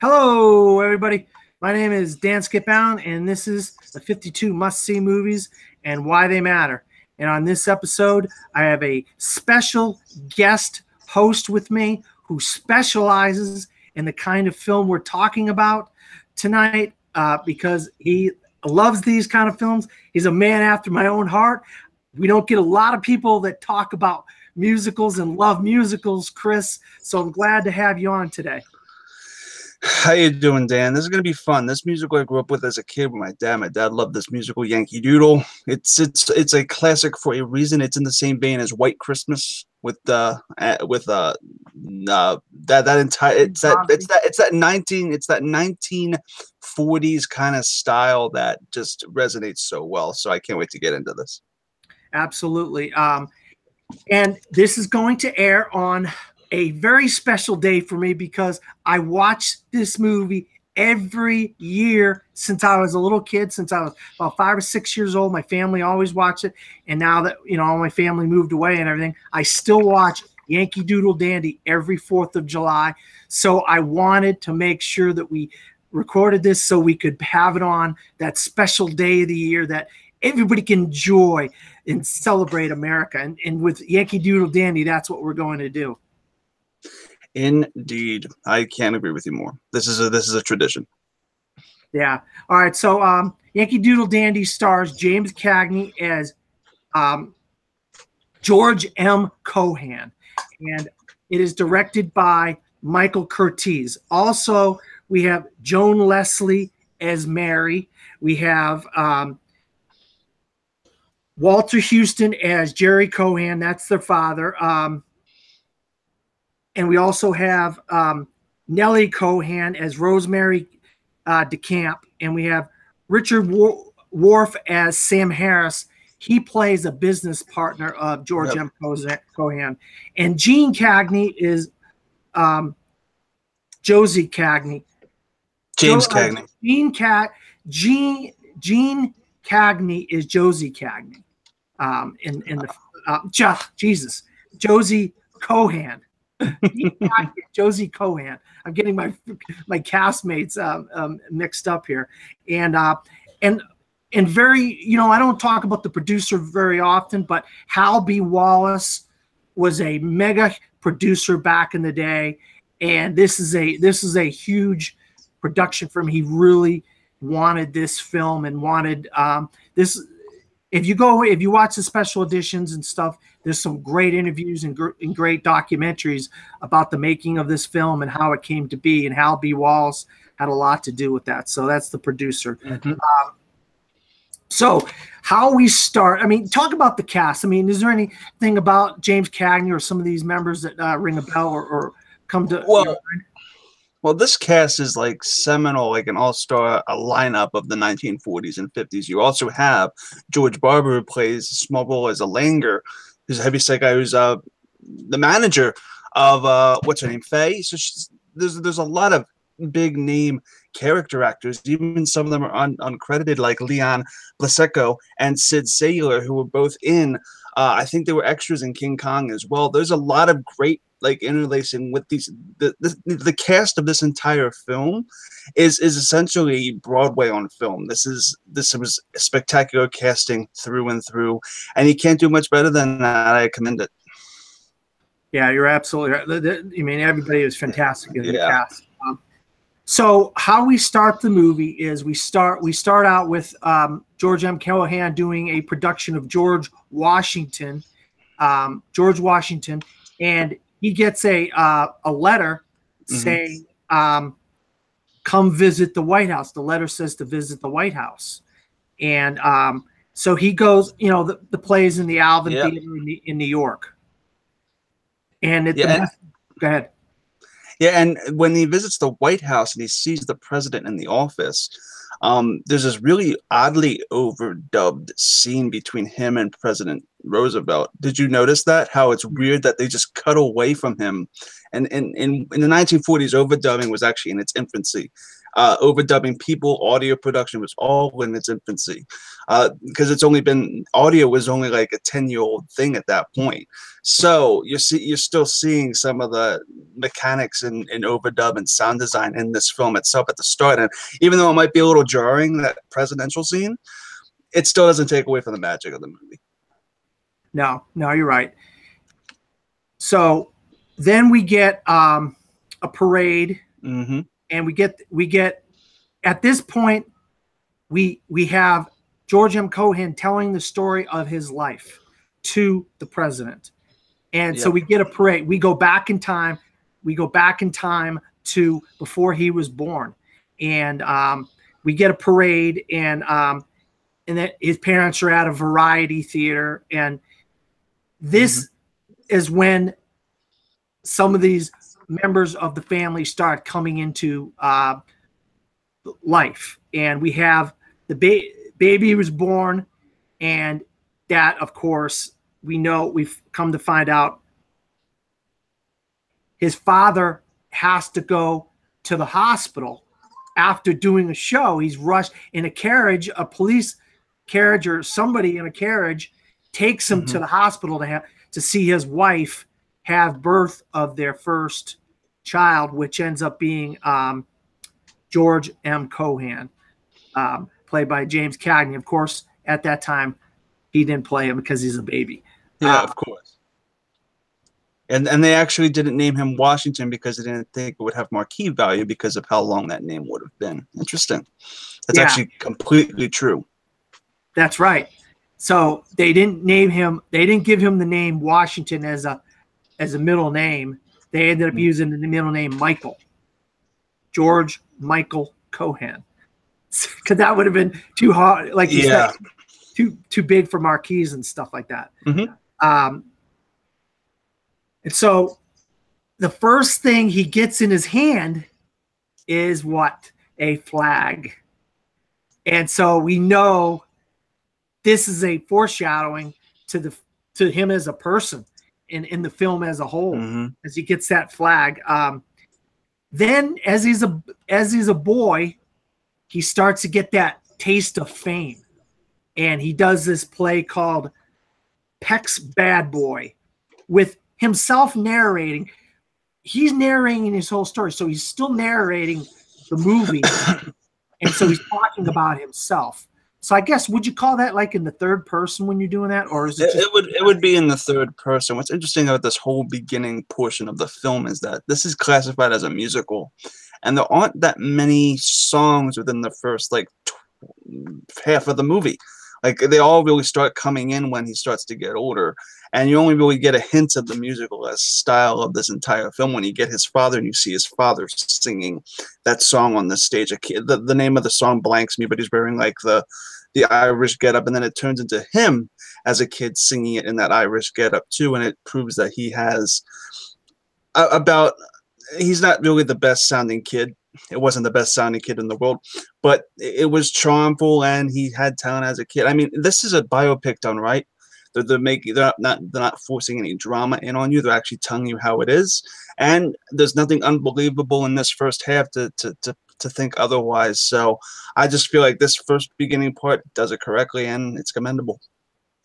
Hello, everybody. My name is Dan Skipbound, and this is the 52 must-see movies and why they matter. And on this episode, I have a special guest host with me who specializes in the kind of film we're talking about tonight because he loves these kind of films. He's a man after my own heart. We don't get a lot of people that talk about musicals and love musicals, Chris. So I'm glad to have you on today. How you doing, Dan? This is gonna be fun. This musical I grew up with as a kid with my dad. My dad loved this musical, Yankee Doodle. It's a classic for a reason. It's in the same vein as White Christmas with that entire it's that 1940s kind of style that just resonates so well. So I can't wait to get into this. Absolutely. And this is going to air on a very special day for me because I watch this movie every year since I was a little kid, since I was about 5 or 6 years old. My family always watched it. And now that, all my family moved away and everything, I still watch Yankee Doodle Dandy every 4th of July. So I wanted to make sure that we recorded this so we could have it on that special day of the year that everybody can enjoy and celebrate America. And with Yankee Doodle Dandy, that's what we're going to do. Indeed, I can't agree with you more. This is a tradition. Yeah. All right. So, Yankee Doodle Dandy stars James Cagney as George M. Cohan, and it is directed by Michael Curtiz. Also, we have Joan Leslie as Mary. We have Walter Houston as Jerry Cohan. That's their father. And we also have Nellie Cohan as Rosemary DeCamp. And we have Richard Worf as Sam Harris. He plays a business partner of George M. Cohan. And Gene Cagney is Josie Cagney. James Cagney. Gene Cagney is Josie Cagney. Jesus. Josie Cohan. Josie Cohan. I'm getting my castmates mixed up here, and very, I don't talk about the producer very often, but Hal B. Wallace was a mega producer back in the day, and this is a huge production for him. He really wanted this film and wanted this. If you watch the special editions and stuff, there's some great interviews and great documentaries about the making of this film and how it came to be. And Hal B. Wallace had a lot to do with that. So that's the producer. Mm-hmm. So how we start, talk about the cast. Is there anything about James Cagney or some of these members that ring a bell or come to? Well, this cast is like seminal, like an all-star lineup of the 1940s and 50s. You also have George Barber, who plays a small role as a Langer, who's a heavyset guy, who's the manager of what's her name, Faye. So there's a lot of big name character actors. Even some of them are uncredited, like Leon Blaseco and Sid Saylor, who were both in. I think they were extras in King Kong as well. There's a lot of great interlacing with these. The cast of this entire film is essentially Broadway on film. This was spectacular casting through and through, and you can't do much better than that. I commend it. Yeah, you're absolutely right. Everybody is fantastic in the cast. So how we start the movie is we start out with George M. Cohan doing a production of George Washington, and he gets a letter saying, come visit the White House. The letter says to visit the White House. And so he goes, the play is in the Alvin Theater in New York. And go ahead. Yeah, and when he visits the White House and he sees the president in the office, there's this really oddly overdubbed scene between him and President Roosevelt. Did you notice that? How it's weird that they just cut away from him. And in the 1940s, overdubbing was actually in its infancy. overdubbing people. Audio production was all in its infancy, because audio was only like a 10-year-old thing at that point. So you're still seeing some of the mechanics in overdub and sound design in this film itself at the start. And even though it might be a little jarring, that presidential scene, it still doesn't take away from the magic of the movie. No, you're right. So then we get a parade, Mm-hmm. and we get at this point we have George M. Cohan telling the story of his life to the president, and so we get a parade. We go back in time. We go back in time to before he was born, and we get a parade, and that his parents are at a variety theater, and this is when some of these members of the family start coming into life. And we have the baby was born, and that, of course, we've come to find out his father has to go to the hospital after doing a show. He's rushed in a carriage, a police carriage or somebody in a carriage takes him to the hospital to see his wife have birth of their first child, which ends up being George M. Cohan, played by James Cagney. Of course, at that time, he didn't play him because he's a baby. Yeah, of course. And they actually didn't name him Washington because they didn't think it would have marquee value because of how long that name would have been. Interesting. That's actually completely true. That's right. So they didn't name him. They didn't give him the name Washington as a middle name. They ended up using the middle name Michael, George Michael Cohan, because that would have been too hard, like you said, too big for marquees and stuff like that. And so the first thing he gets in his hand is what? A flag. And so we know this is a foreshadowing to him as a person in the film as a whole, as he gets that flag. Then as he's a boy, he starts to get that taste of fame, and he does this play called Peck's Bad Boy with himself narrating. He's narrating his whole story, so he's still narrating the movie, and so he's talking about himself. So I guess, would you call that like in the third person when you're doing that, or is it? It would be in the third person. What's interesting about this whole beginning portion of the film is that this is classified as a musical, and there aren't that many songs within the first half of the movie. Like, they all really start coming in when he starts to get older, and you only really get a hint of the musical style of this entire film when you get his father and you see his father singing that song on the stage. The name of the song blanks me, but he's wearing like the Irish getup, and then it turns into him as a kid singing it in that Irish getup too, and it proves that he has he's not really the best sounding kid. It wasn't the best sounding kid in the world, but it was charmful, and he had talent as a kid. I mean, this is a biopic done right. They're not forcing any drama in on you. They're actually telling you how it is, and there's nothing unbelievable in this first half to think otherwise. So I just feel like this first beginning part does it correctly, and it's commendable.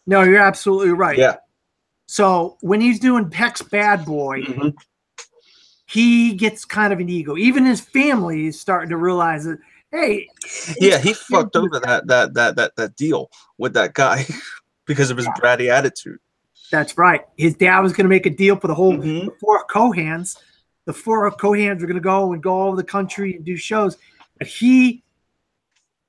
No, you're absolutely right. Yeah. So when he's doing Peck's Bad Boy, he gets kind of an ego. Even his family is starting to realize that, hey, he fucked over that deal with that guy because of his bratty attitude. That's right. His dad was going to make a deal for the whole the four Cohans. The four Cohans were going to go over the country and do shows, but he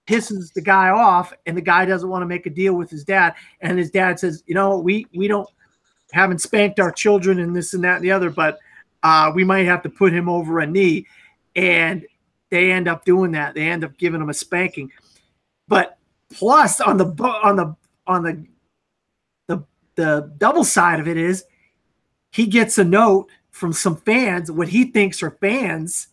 pisses the guy off, and the guy doesn't want to make a deal with his dad. And his dad says, we haven't spanked our children and this and that and the other, but we might have to put him over a knee. And they end up doing that. They end up giving him a spanking. But plus on the double side of it is he gets a note from some fans, what he thinks are fans,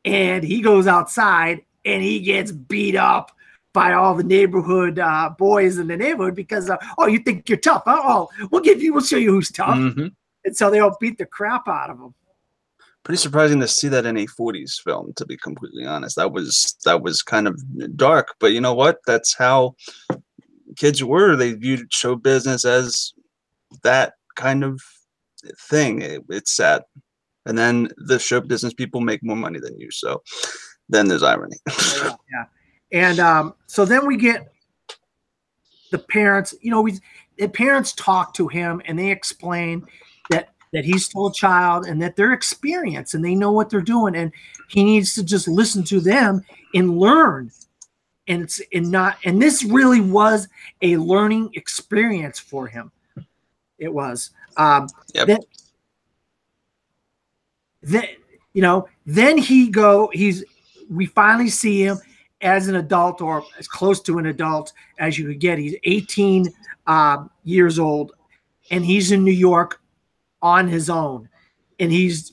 and he goes outside and he gets beat up by all the neighborhood boys in the neighborhood because you think you're tough, huh? We'll show you who's tough. And so they all beat the crap out of him. Pretty surprising to see that in a 40s film, to be completely honest. That was kind of dark, but you know what? That's how kids were. They viewed show business as that kind of thing. It's sad. And then the show business people make more money than you. So then there's irony. Yeah. And so then we get the parents, the parents talk to him and they explain that he's still a child and that they're experienced and they know what they're doing. And he needs to just listen to them and learn. And this really was a learning experience for him. It was. Yep. Then we finally see him as an adult, or as close to an adult as you could get. He's 18 years old, and he's in New York on his own, and he's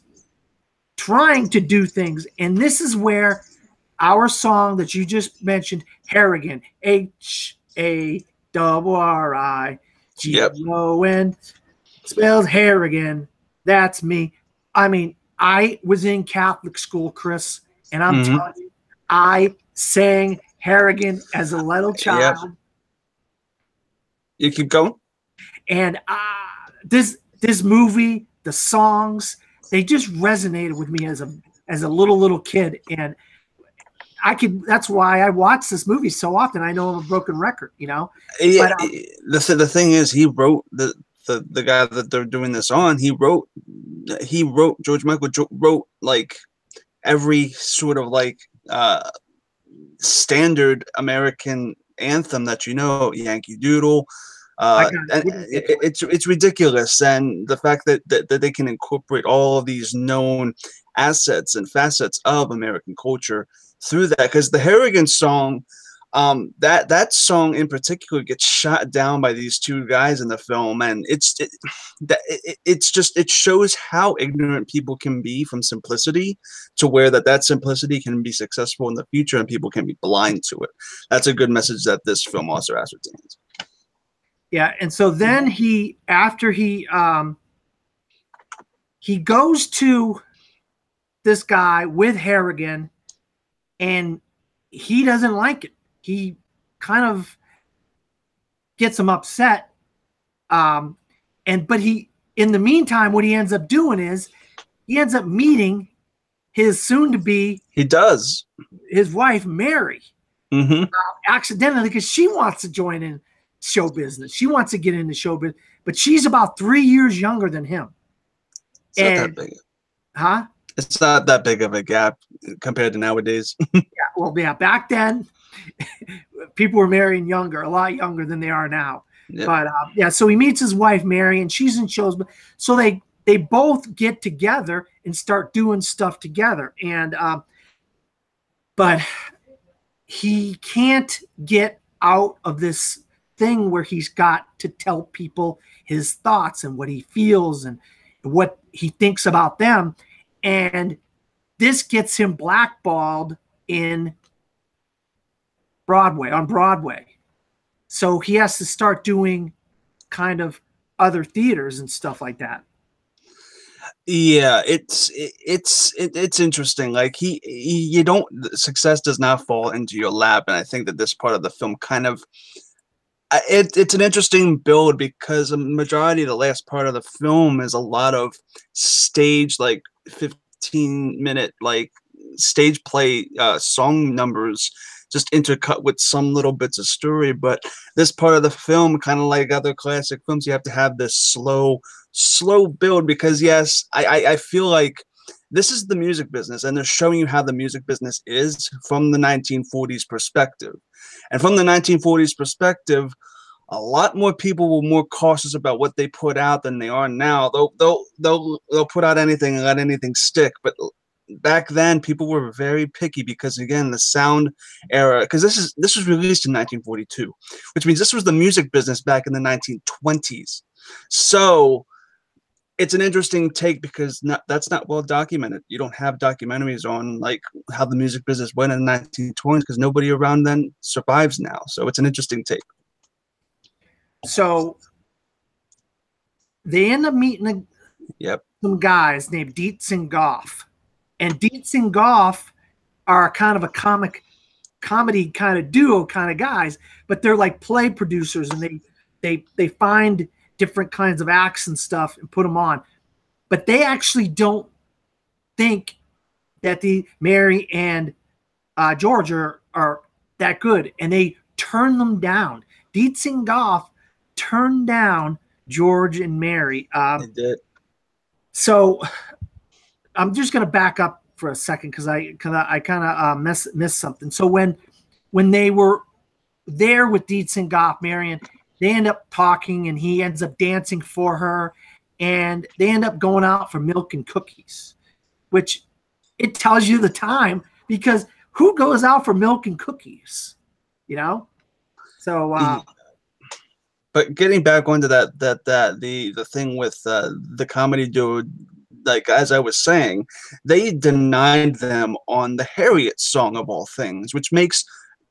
trying to do things. And this is where our song that you just mentioned, Harrigan, Harrigan, spells Harrigan. That's me. I mean, I was in Catholic school, Chris, and I'm telling you, I sang Harrigan as a little child. Yep. You keep going. And this movie, the songs, they just resonated with me as a little kid, and that's why I watch this movie so often. I know I'm a broken record, Yeah, but, the thing is, he wrote the guy that they're doing this on. George Michael wrote like every sort of like standard American anthem that Yankee Doodle. It's ridiculous, and the fact that they can incorporate all of these known assets and facets of American culture through that, because the Harrigan song, that song in particular gets shot down by these two guys in the film, and it shows how ignorant people can be from simplicity, to where that simplicity can be successful in the future and people can be blind to it. That's a good message that this film also ascertains. Yeah, and so then he goes to this guy with Harrigan, and he doesn't like it. He kind of gets him upset. But in the meantime, what he ends up doing is he ends up meeting his soon-to-be his wife, Mary, accidentally, because she wants to join in show business. She wants to get into show business, but she's about 3 years younger than him. It's not that big. Huh? It's not that big of a gap compared to nowadays. Yeah, back then, people were marrying younger, a lot younger than they are now. Yep. But so he meets his wife, Mary, and she's in shows. So they both get together and start doing stuff together. And but he can't get out of this thing where he's got to tell people his thoughts and what he feels and what he thinks about them. And this gets him blackballed on Broadway. So he has to start doing kind of other theaters and stuff like that. Yeah, it's interesting. Like success does not fall into your lap. And I think that this part of the film kind of, it's an interesting build, because a majority of the last part of the film is a lot of stage, like 15-minute like stage play song numbers, just intercut with some little bits of story. But this part of the film, kind of like other classic films, you have to have this slow build, because yes, I feel like this is the music business, and they're showing you how the music business is from the 1940s perspective. And from the 1940s perspective, a lot more people were more cautious about what they put out than they are now. They'll put out anything and let anything stick. But back then, people were very picky, because again, the sound era, because this was released in 1942, which means this was the music business back in the 1920s. So it's an interesting take, because that's not well documented. You don't have documentaries on like how the music business went in the 1920s, because nobody around then survives now. So it's an interesting take. So they end up meeting. Yep. some guys named Dietz and Goff. And Dietz and Goff are kind of a comedy kind of duo kind of guys, but they're like play producers, and they find different kinds of acts and stuff and put them on. But they actually don't think that the Mary and George are that good, and they turn them down. Dietz and Goff turned down George and Mary. They did. So I'm just going to back up for a second because I kind of missed something. So when they were there with Dietz and Goff, Marion, they end up talking, and he ends up dancing for her, and they end up going out for milk and cookies, which it tells you the time, because who goes out for milk and cookies, you know? So, but getting back onto the thing with the comedy dude, like as I was saying, they denied them on the Harriet song of all things, which makes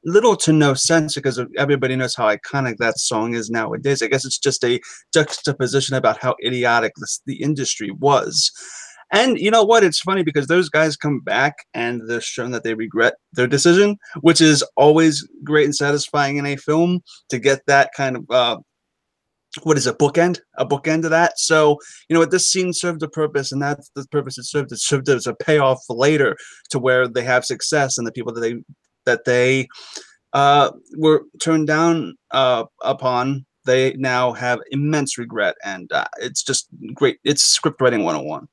little to no sense because everybody knows how iconic that song is nowadays. I guess it's just a juxtaposition about how idiotic the industry was. And you know what? It's funny because those guys come back and they're shown that they regret their decision, which is always great and satisfying in a film to get that kind of what is a bookend of that. So you know what, this scene served a purpose, and that's the purpose it served. It served as a payoff later to where they have success, and the people that they were turned down upon, they now have immense regret, and it's just great. It's script writing 101.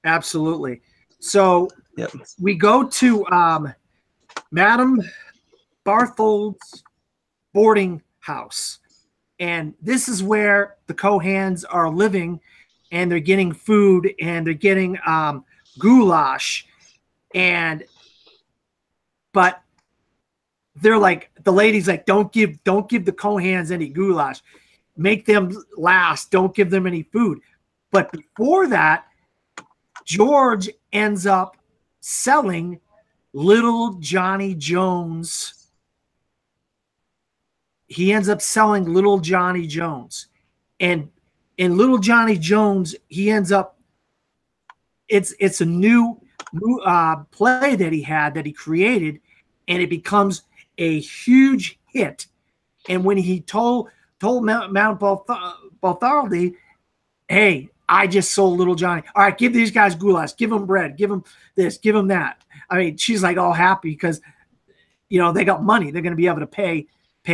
Absolutely. So yep. We go to Madame Barthold's boarding house. And this is where the Cohans are living, and they're getting food, and they're getting goulash. But they're like, the lady's like, don't give the Cohans any goulash. Make them last. Don't give them any food. But before that, George ends up selling Little Johnny Jones. He ends up selling Little Johnny Jones. And in Little Johnny Jones, he ends up, it's a new play that he created, and it becomes a huge hit. And when he told Mount Bartholdi, hey, I just sold Little Johnny. All right, give these guys goulash. Give them bread. Give them this. Give them that. I mean, she's like all happy because, you know, they got money. They're going to be able to pay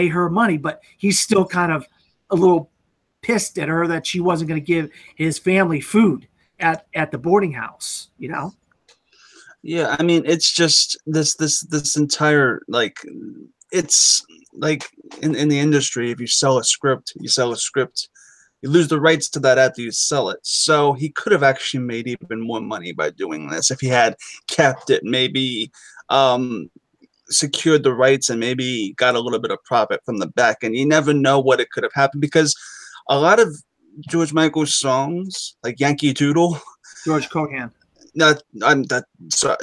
her money. But he's still kind of a little pissed at her that she wasn't going to give his family food at the boarding house, you know? Yeah, I mean, it's just this entire, like, it's like in the industry, if you sell a script, you lose the rights to that after you sell it. So he could have actually made even more money by doing this if he had kept it, maybe secured the rights, and maybe got a little bit of profit from the back. And you never know what it could have happened, because a lot of George Michael's songs, like Yankee Doodle, George Cohan. No, I'm that. Sorry,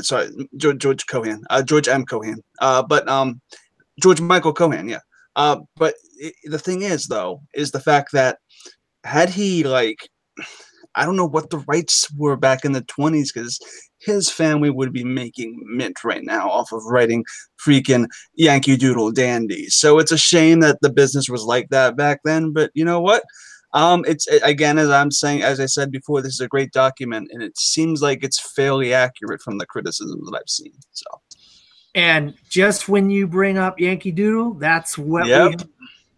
George Cohan, George M. Cohan, but George Michael Cohan, yeah. But the thing is, though, is the fact that had he, like, I don't know what the rights were back in the 20s, because his family would be making mint right now off of writing freaking Yankee Doodle Dandy. So it's a shame that the business was like that back then. But you know what? It's, again, as I said before, this is a great document, and it seems like it's fairly accurate from the criticisms that I've seen. So, and just when you bring up Yankee Doodle, that's what we have.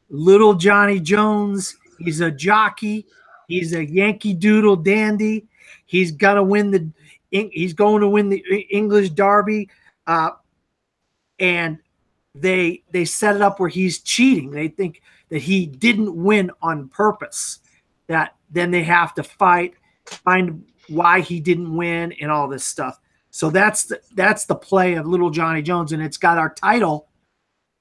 Little Johnny Jones. He's a jockey. He's a Yankee Doodle dandy. He's gonna win He's going to win the English Derby, and they set it up where he's cheating. They think that he didn't win on purpose. That then they have to find why he didn't win and all this stuff. So that's the play of Little Johnny Jones, and it's got our title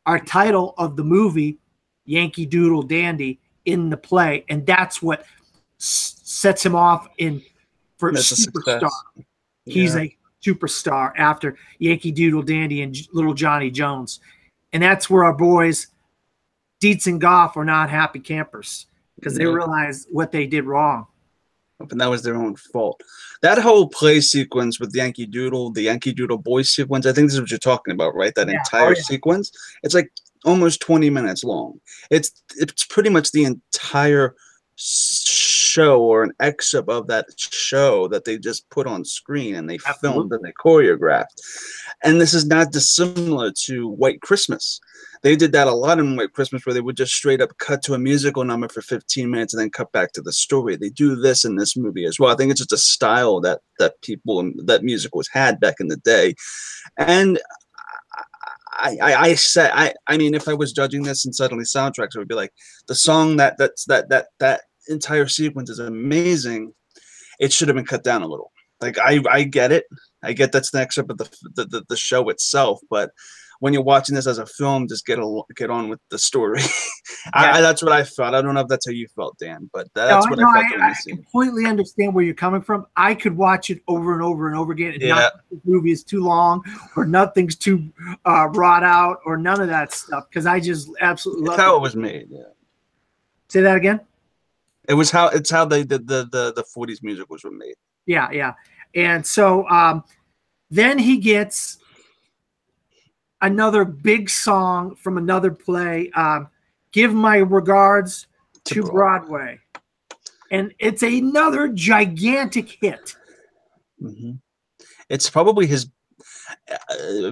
of the movie, Yankee Doodle Dandy, in the play, and that's what sets him off for superstar. He's a superstar after Yankee Doodle Dandy and Little Johnny Jones, and that's where our boys Dietz and Goff are not happy campers because they realize what they did wrong. But that was their own fault. That whole play sequence with Yankee Doodle, the Yankee Doodle boy sequence, I think this is what you're talking about, right? That Yeah. entire sequence. It's like almost 20 minutes long. It's pretty much the entire show or an excerpt of that show that they just put on screen and they filmed and they choreographed. And this is not dissimilar to White Christmas. They did that a lot in White Christmas, where they would just straight up cut to a musical number for 15 minutes and then cut back to the story. They do this in this movie as well. I think it's just a style that that musicals had back in the day. And I mean, if I was judging this and suddenly soundtracks, it would be like the song that entire sequence is amazing. It should have been cut down a little. Like I get it. I get that's the excerpt of the show itself, but when you're watching this as a film, just get on with the story. Yeah. That's what I felt. I don't know if that's how you felt, Dan, but that's what I felt. I completely understand where you're coming from. I could watch it over and over and over again. And not the movie is too long, or nothing's too wrought out, or none of that stuff, because I just absolutely love how it was made. Yeah. Say that again. It's how they did the 40s musicals were made. Yeah, yeah. And so then he gets another big song from another play, Give My Regards to Broadway. And it's another gigantic hit. Mm-hmm. It's probably his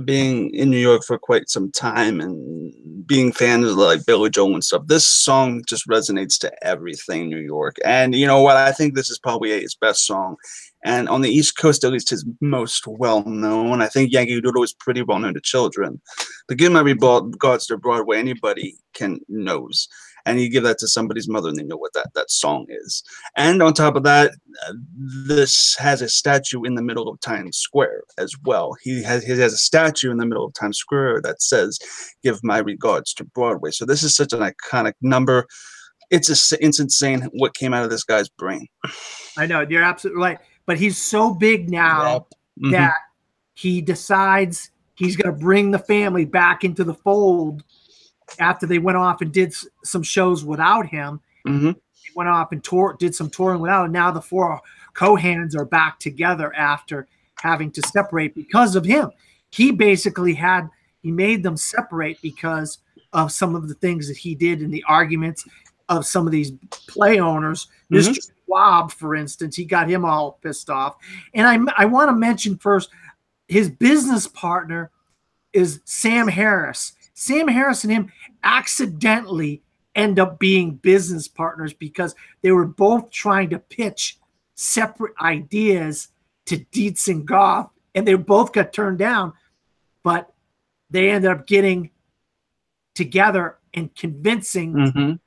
being in New York for quite some time and being fans of like Billy Joel and stuff. This song just resonates to everything New York. And you know what? I think this is probably his best song. And on the East Coast, at least, his most well-known. I think Yankee Doodle is pretty well-known to children. But Give My Regards to Broadway, anybody knows. And you give that to somebody's mother, and they know what that song is. And on top of that, this has a statue in the middle of Times Square as well. He has a statue in the middle of Times Square that says, Give My Regards to Broadway. So this is such an iconic number. It's insane what came out of this guy's brain. I know, you're absolutely right. But he's so big now that he decides he's going to bring the family back into the fold after they went off and did some shows without him. He went off and did some touring without him. Now the four Cohans are back together after having to separate because of him. He basically he made them separate because of some of the things that he did in the arguments of some of these play owners. Mr. Schwab, for instance, he got him all pissed off. And I want to mention first, his business partner is Sam Harris. Sam Harris and him accidentally end up being business partners because they were both trying to pitch separate ideas to Dietz and Goff, and they both got turned down, but they ended up getting together and convincing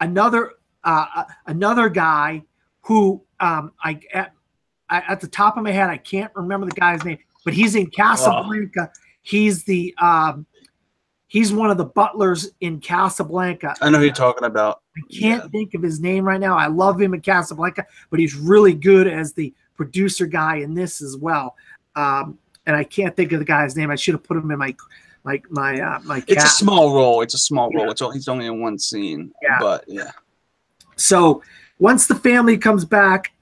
another guy who at the top of my head I can't remember the guy's name, but he's in Casablanca. He's one of the butlers in Casablanca. I know who you're talking about. I can't think of his name right now. I love him in Casablanca, but he's really good as the producer guy in this as well. And I can't think of the guy's name. I should have put him in my It's a small role. He's only in one scene. Yeah. But yeah. So once the family comes back,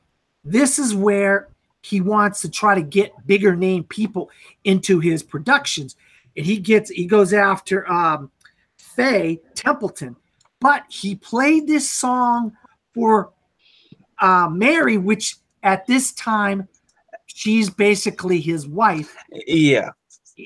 this is where he wants to try to get bigger name people into his productions. And he goes after Faye Templeton. But he played this song for Mary, which at this time, she's basically his wife. Yeah.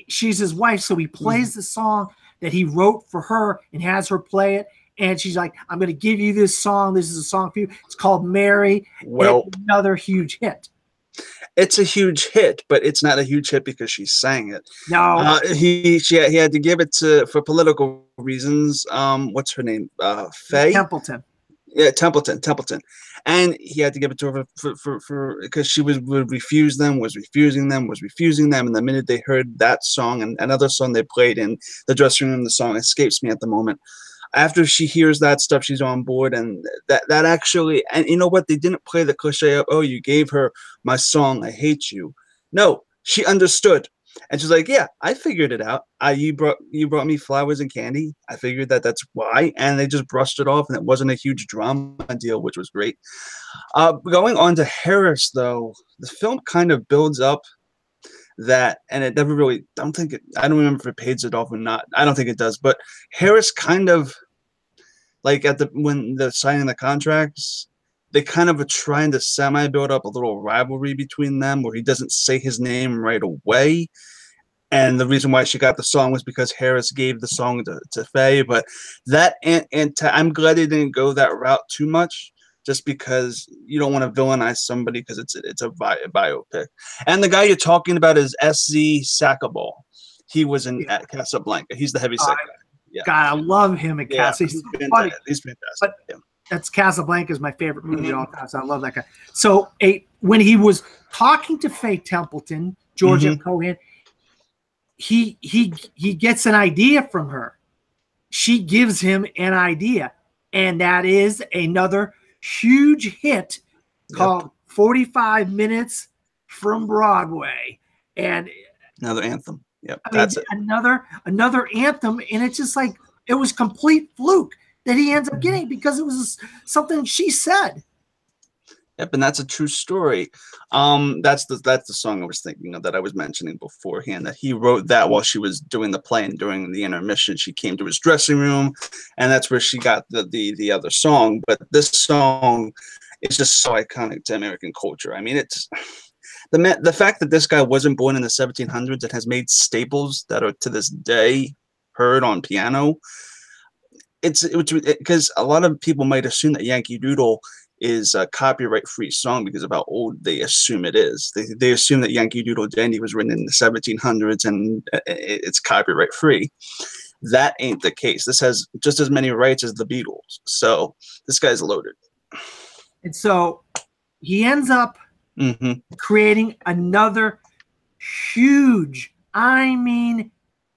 She's his wife. So he plays the song that he wrote for her and has her play it. And she's like, I'm going to give you this song. This is a song for you. It's called Mary. Well, it's another huge hit. It's a huge hit, but it's not a huge hit because she sang it. No. He had to give it for political reasons. What's her name? Faye? Templeton. Yeah, Templeton. And he had to give it to her for because she would refuse them, was refusing them. And the minute they heard that song and another song they played in the dressing room, the song escapes me at the moment. After she hears that stuff, she's on board, and that actually, and you know what? They didn't play the cliche of, oh, you gave her my song, I hate you. No, she understood. And she's like, yeah, I figured it out. You brought me flowers and candy. I figured that's why. And they just brushed it off, and it wasn't a huge drama deal, which was great. Going on to Harris, though, the film kind of builds up that, and it never really, I don't remember if it pays it off or not. I don't think it does. But Harris kind of, like when they're signing the contracts, they kind of are trying to semi-build up a little rivalry between them where he doesn't say his name right away. And the reason why she got the song was because Harris gave the song to Faye. But I'm glad they didn't go that route too much, just because you don't want to villainize somebody because it's a biopic. And the guy you're talking about is S.Z. Sackable. He was in Casablanca. He's the heavy set guy. Yeah. God, I love him at Casablanca. He's fantastic. But that's Casablanca is my favorite movie of all time. So I love that guy. So when he was talking to Faye Templeton, Georgia Cohan, he gets an idea from her. She gives him an idea, and that is another huge hit called 45 Minutes from Broadway. And another anthem. Yep, that's another anthem, and it's just like it was complete fluke that he ends up getting because it was something she said. Yep, and that's a true story. That's the song I was thinking of that I was mentioning beforehand, that he wrote that while she was doing the play, and during the intermission she came to his dressing room, and that's where she got the other song. But this song is just so iconic to American culture. I mean, it's the fact that this guy wasn't born in the 1700s and has made staples that are to this day heard on piano. It's because a lot of people might assume that Yankee Doodle is a copyright-free song because of how old they assume it is. They assume that Yankee Doodle Dandy was written in the 1700s and it's copyright-free. That ain't the case. This has just as many rights as the Beatles. So this guy's loaded. And so he ends up creating another huge, I mean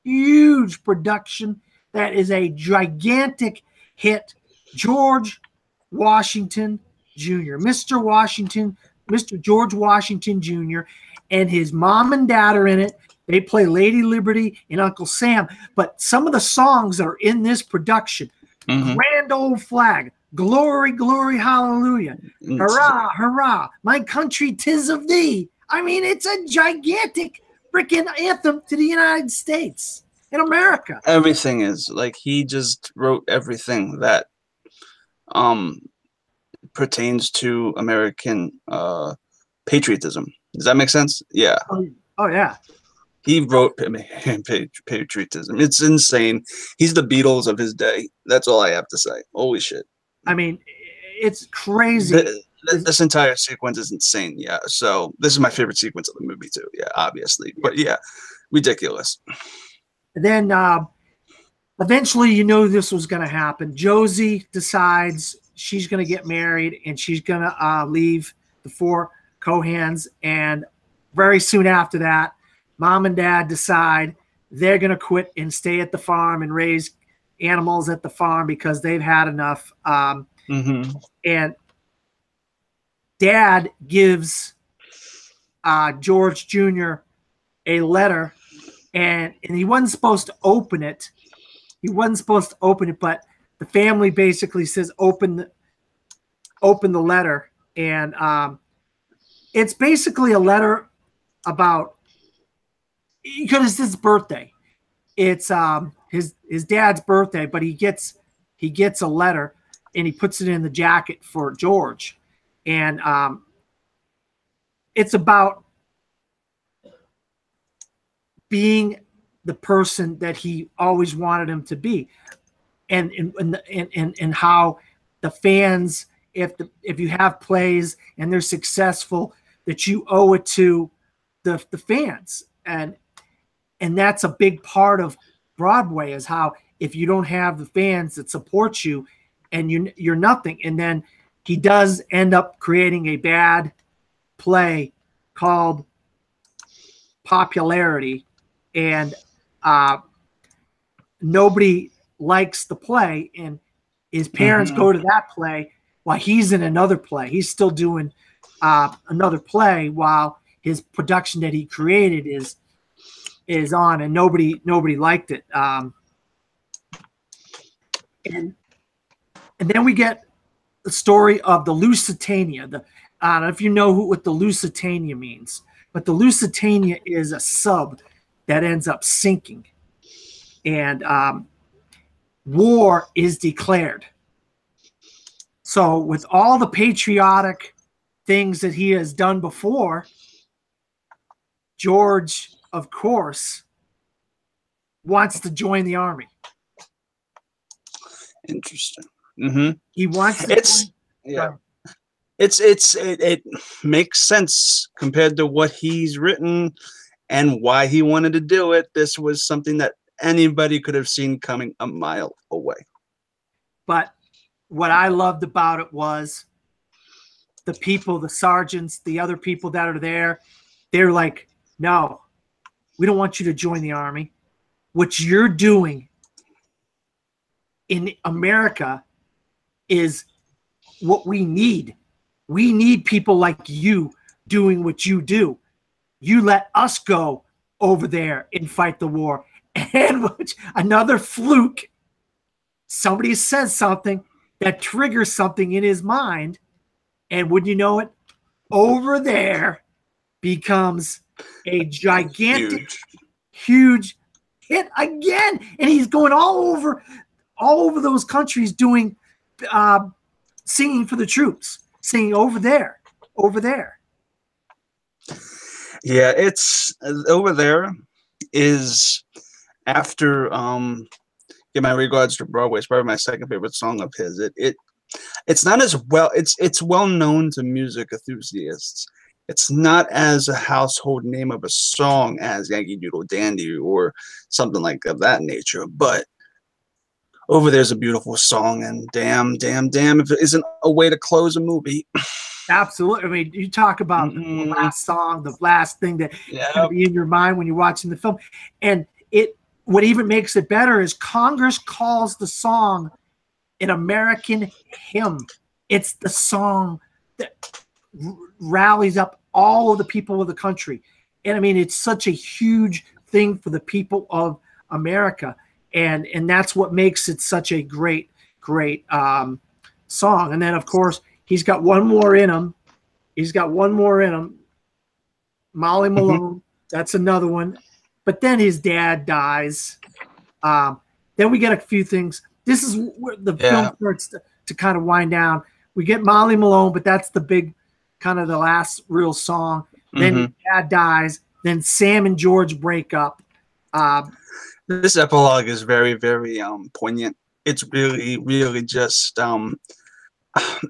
huge production that is a gigantic hit. George Washington Jr., Mr. George Washington Jr., and his mom and dad are in it. They play Lady Liberty and Uncle Sam. But some of the songs that are in this production, Grand Old Flag, Glory, Glory, Hallelujah, Hurrah, Hurrah, My Country 'Tis of Thee. I mean, it's a gigantic freaking anthem to the United States and America. Everything is like he just wrote everything that pertains to American patriotism. Does that make sense? Yeah. Oh yeah. He wrote patriotism. It's insane. He's the Beatles of his day. That's all I have to say. Holy shit. I mean, it's crazy. This entire sequence is insane. Yeah. So this is my favorite sequence of the movie too. Yeah, obviously. But yeah, ridiculous. Then eventually, you know, this was going to happen. Josie decides she's going to get married and she's going to leave the four Cohans. And very soon after that, mom and dad decide they're going to quit and stay at the farm and raise animals at the farm because they've had enough. And dad gives George Jr. a letter, and he wasn't supposed to open it. But the family basically says open the letter, and it's basically a letter about, because it's his birthday. It's his dad's birthday, but he gets a letter and he puts it in the jacket for George, and it's about being the person that he always wanted him to be, and how the fans, if you have plays and they're successful, that you owe it to the fans, and that's a big part of Broadway, is how if you don't have the fans that support you, and you're nothing. And then he does end up creating a bad play called Popularity, and nobody likes the play, and his parents go to that play while he's in another play. He's still doing another play while his production that he created is is on, and nobody liked it. And then we get the story of the Lusitania. I don't know if you know what the Lusitania means, but the Lusitania is a sub that ends up sinking, and war is declared. So with all the patriotic things that he has done before, George, of course, wants to join the army. Interesting. Mm-hmm. He wants to. It makes sense compared to what he's written and why he wanted to do it. This was something that anybody could have seen coming a mile away. But what I loved about it was the people, the sergeants, the other people that are there, they're like, no, we don't want you to join the army. What you're doing in America is what we need. We need people like you doing what you do. You let us go over there and fight the war. And another fluke, somebody says something that triggers something in his mind, and wouldn't you know it, over there becomes a gigantic, huge hit again. And he's going all over those countries doing singing for the troops, singing over there. Yeah, it's over there is after give my regards to Broadway. It's probably my second favorite song of his. It's not as well, it's well known to music enthusiasts. It's not as a household name of a song as Yankee Doodle Dandy or something like that nature, but Over There's a beautiful song, and damn if it isn't a way to close a movie. Absolutely. I mean, you talk about the last song, the last thing that can be in your mind when you're watching the film. And what even makes it better is Congress calls the song an American hymn. It's the song that rallies up all of the people of the country. And I mean, it's such a huge thing for the people of America. And that's what makes it such a great song. And then, of course, he's got one more in him. Molly Malone, that's another one. But then his dad dies. Then we get a few things. This is where the film starts to kind of wind down. We get Molly Malone, but that's the big, kind of the last real song. Then his dad dies. Then Sam and George break up. This epilogue is very, very poignant. It's really just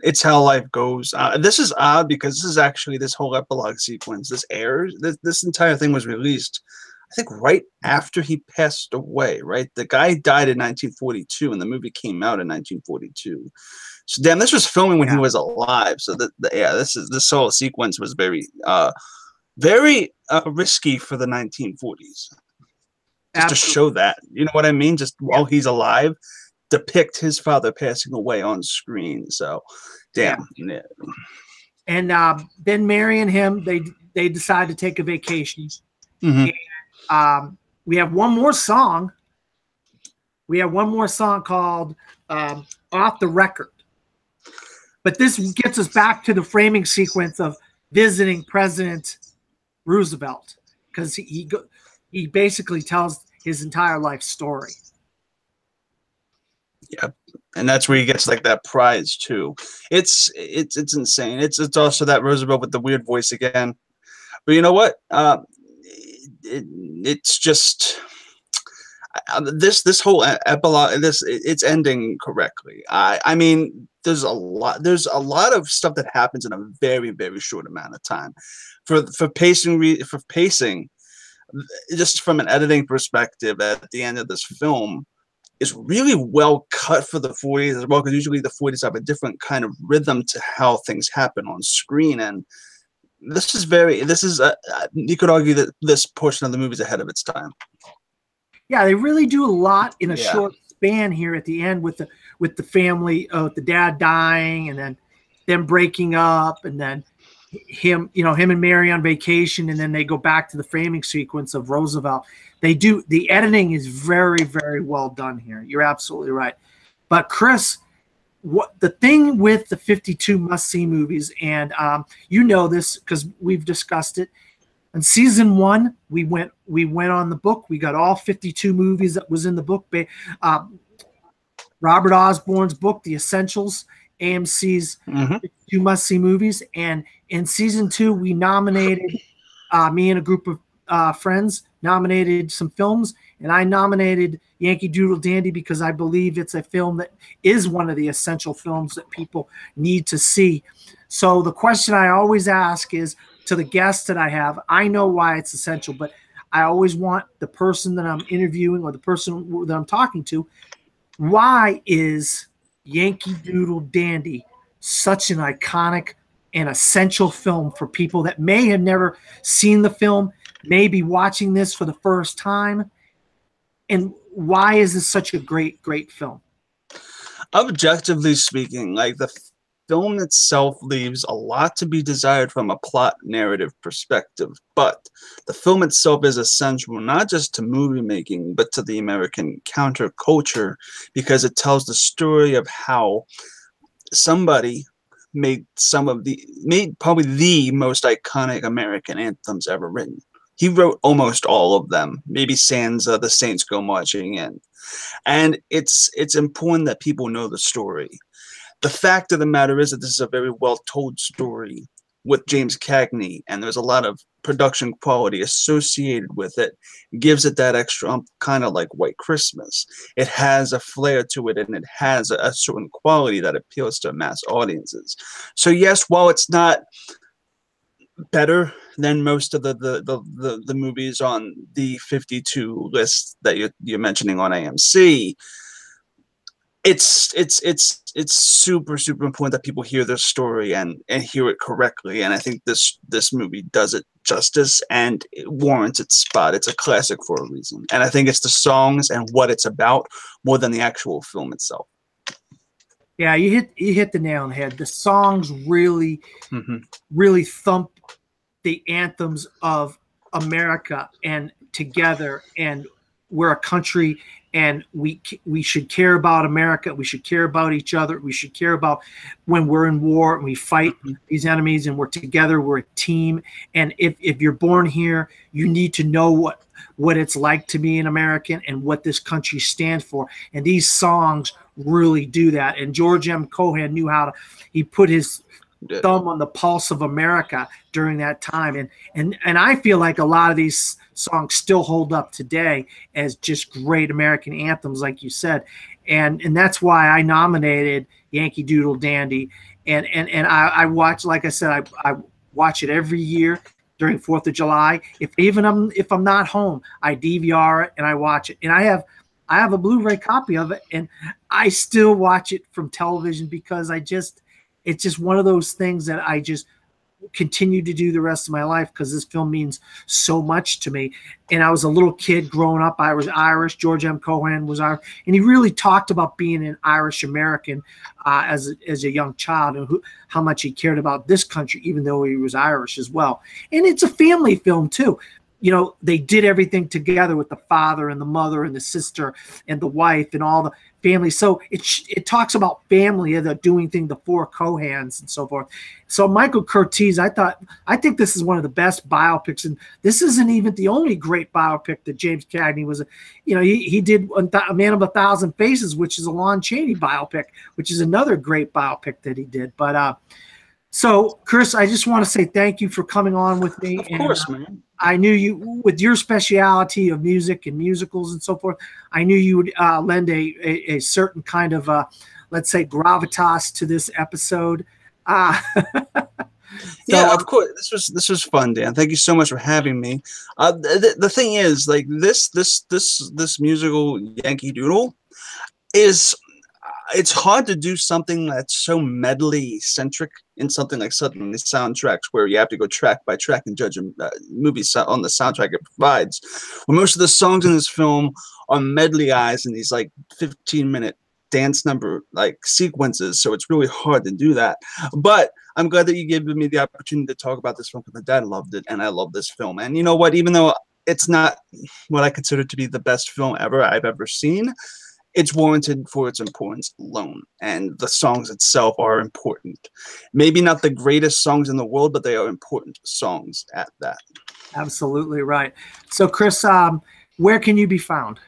it's how life goes. This is odd because this is actually this whole epilogue sequence. This entire thing was released, I think, right after he passed away. Right, the guy died in 1942, and the movie came out in 1942. So damn, this was filming when he was alive. So this whole sequence was very risky for the 1940s. Just to show that, you know what I mean? Just while he's alive, depict his father passing away on screen. So, damn. Yeah. And then Mary and him, they decide to take a vacation. And, we have one more song. Called "Off the Record." But this gets us back to the framing sequence of visiting President Roosevelt, because he basically tells his entire life story. Yeah, and that's where he gets like that prize too. It's insane. It's also that Roosevelt with the weird voice again. But you know what? It's just this whole epilogue. It's ending correctly. I mean, there's a lot of stuff that happens in a very, very short amount of time. For pacing. Just from an editing perspective, at the end of this film, is really well cut for the 40s as well, because usually the 40s have a different kind of rhythm to how things happen on screen, and this is you could argue that this portion of the movie is ahead of its time. Yeah, they really do a lot in a short span here at the end with the family, the dad dying, and then them breaking up, and then him and Mary on vacation, and then they go back to the framing sequence of Roosevelt. The editing is very, very well done here. You're absolutely right. But Chris, what the thing with the 52 must-see movies, and you know this because we've discussed it. In season 1, we went on the book. We got all 52 movies that was in the book. Robert Osborne's book, The Essentials, AMC's 52 must-see movies. And in season 2, we nominated, me and a group of friends nominated some films, and I nominated Yankee Doodle Dandy because I believe it's a film that is one of the essential films that people need to see. So the question I always ask is, to the guests that I have, I know why it's essential, but I always want the person that I'm interviewing or the person that I'm talking to, why is Yankee Doodle Dandy such an iconic and essential film for people that may have never seen the film, may be watching this for the first time? And why is this such a great, great film? Objectively speaking, like the film itself leaves a lot to be desired from a plot narrative perspective, but the film itself is essential not just to movie making, but to the American counterculture, because it tells the story of how somebody made probably the most iconic American anthems ever written. He wrote almost all of them, maybe sans The Saints Go Marching In. And it's important that people know the story. The fact of the matter is that this is a very well-told story with James Cagney, and there's a lot of production quality associated with it. It gives it that extra, kind of like White Christmas. It has a flair to it, and it has a certain quality that appeals to mass audiences. So yes, while it's not better than most of the movies on the 52 list that you're mentioning on AMC, it's super, super important that people hear their story and hear it correctly. And I think this movie does it justice, and it warrants its spot. It's a classic for a reason. And I think it's the songs and what it's about more than the actual film itself. Yeah, you hit the nail on the head. The songs really, really thump the anthems of America and together, and we're a country, and we should care about America. We should care about each other. We should care about when we're in war and we fight these enemies, and we're together. We're a team. And if you're born here, you need to know what it's like to be an American and what this country stands for. And these songs really do that. And George M. Cohan knew how to. He put his thumb on the pulse of America during that time, and I feel like a lot of these songs still hold up today as just great American anthems, like you said, and that's why I nominated Yankee Doodle Dandy, and I watch, like I said, I watch it every year during 4th of July. If I'm not home, I DVR it and I watch it, and I have a Blu-ray copy of it, and I still watch it from television because it's just one of those things that I just continue to do the rest of my life because this film means so much to me. And I was a little kid growing up. I was Irish. George M. Cohan was Irish. And he really talked about being an Irish American as a young child, and how much he cared about this country, even though he was Irish as well. And it's a family film too. You know, they did everything together with the father and the mother and the sister and the wife and all the family. So it talks about family and the doing things, the four Cohans and so forth. So Michael Curtiz, I think this is one of the best biopics, and this isn't even the only great biopic that James Cagney was. He did A Man of a Thousand Faces, which is a Lon Chaney biopic, which is another great biopic that he did. But so Chris, I just want to say thank you for coming on with me. Of course, man. I knew you, with your speciality of music and musicals and so forth, I knew you would lend a certain kind of, let's say, gravitas to this episode. Yeah, of course. This was fun, Dan. Thank you so much for having me. The thing is, like this musical Yankee Doodle is. It's hard to do something that's so medley centric in something like suddenly soundtracks, where you have to go track by track and judge a movie on the soundtrack it provides. Well, most of the songs in this film are medleyized in these like 15-minute dance number like sequences, so it's really hard to do that. But I'm glad that you gave me the opportunity to talk about this film because my dad loved it and I love this film. And you know what? Even though it's not what I consider to be the best film I've ever seen, it's warranted for its importance alone. And the songs itself are important. Maybe not the greatest songs in the world, but they are important songs at that. Absolutely right. So, Chris, where can you be found?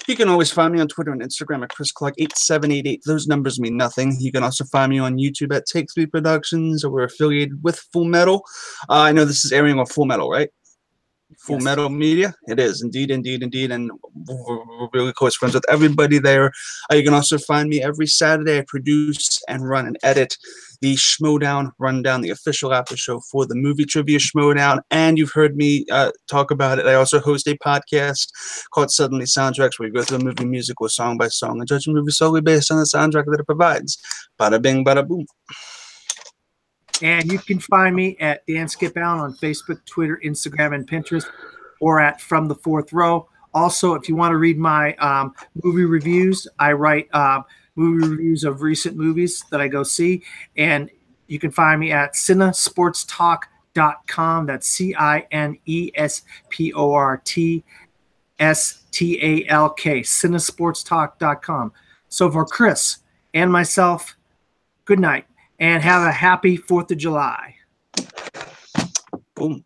You can always find me on Twitter and Instagram at ChrisClark8788. Those numbers mean nothing. You can also find me on YouTube at Take 3 Productions. We're affiliated with Full Metal. I know this is airing on Full Metal, right? Full Metal Media. It is indeed, indeed, indeed. And we're really close friends with everybody there. You can also find me every Saturday. I produce and run and edit the Schmodown Rundown, the official after show for the movie trivia Schmodown. And you've heard me talk about it. I also host a podcast called Suddenly Soundtracks, where we go through a movie musical song by song and judge a movie solely based on the soundtrack that it provides. Bada bing, bada boom. And you can find me at Dan Skip Allen on Facebook, Twitter, Instagram, and Pinterest, or at From the Fourth Row. Also, if you want to read my movie reviews, I write movie reviews of recent movies that I go see. And you can find me at cinesportstalk.com. That's CINESPORTSTALK, cinesportstalk.com. So for Chris and myself, good night. And have a happy 4th of July. Boom.